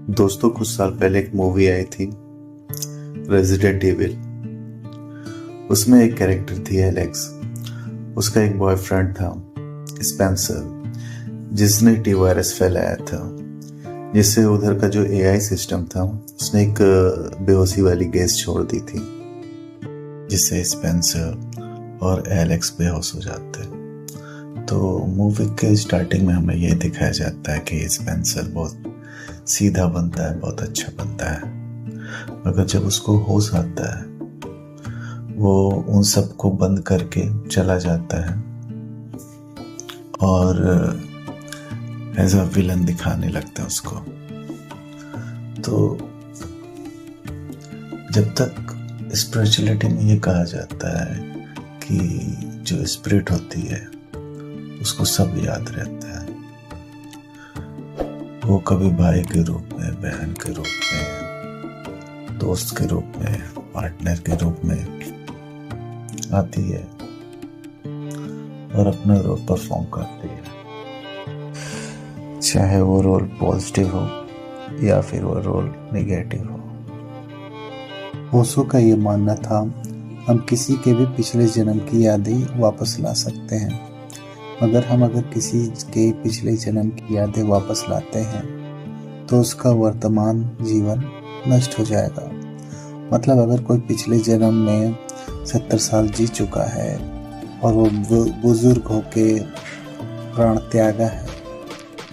दोस्तों, कुछ साल पहले एक मूवी आई थी रेजिडेंट एविल। उसमें एक कैरेक्टर थी एलेक्स। उसका एक बॉयफ्रेंड था स्पेंसर, जिसने टी वायरस फैलाया था, जिससे उधर का जो एआई सिस्टम था उसने एक बेहोशी वाली गैस छोड़ दी थी, जिससे स्पेंसर और एलेक्स बेहोश हो जाते हैं। तो मूवी के स्टार्टिंग में हमें ये दिखाया जाता है कि स्पेंसर बहुत सीधा बनता है, बहुत अच्छा बनता है, मगर जब उसको होश आता है वो उन सब को बंद करके चला जाता है और एज अ विलन दिखाने लगता है उसको। तो जब तक स्पिरिचुअलिटी में ये कहा जाता है कि जो स्पिरिट होती है उसको सब याद रहता है। वो कभी भाई के रूप में, बहन के रूप में, दोस्त के रूप में, पार्टनर के रूप में आती है और अपना रोल परफॉर्म करती है, चाहे वो रोल पॉजिटिव हो या फिर वो रोल नेगेटिव हो। ओशो का ये मानना था, हम किसी के भी पिछले जन्म की यादें वापस ला सकते हैं, मगर अगर किसी के पिछले जन्म की यादें वापस लाते हैं तो उसका वर्तमान जीवन नष्ट हो जाएगा। मतलब अगर कोई पिछले जन्म में 70 साल जी चुका है और वो बुजुर्ग होके प्राण त्यागा है,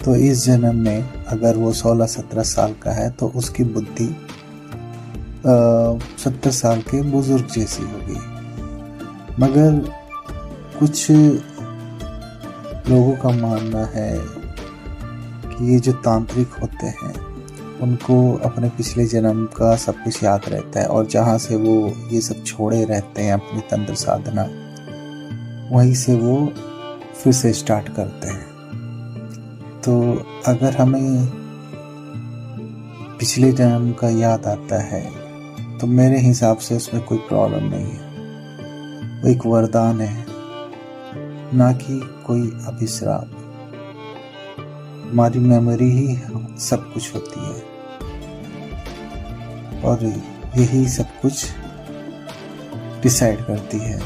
तो इस जन्म में अगर वो 16-17 साल का है तो उसकी बुद्धि 70 साल के बुजुर्ग जैसी होगी। मगर कुछ लोगों का मानना है कि ये जो तांत्रिक होते हैं उनको अपने पिछले जन्म का सब कुछ याद रहता है, और जहाँ से वो ये सब छोड़े रहते हैं अपनी तंत्र साधना, वहीं से वो फिर से स्टार्ट करते हैं। तो अगर हमें पिछले जन्म का याद आता है तो मेरे हिसाब से उसमें कोई प्रॉब्लम नहीं है। वो एक वरदान है, ना कि कोई अभिश्राप। हमारी मेमोरी ही सब कुछ होती है और यही सब कुछ डिसाइड करती है।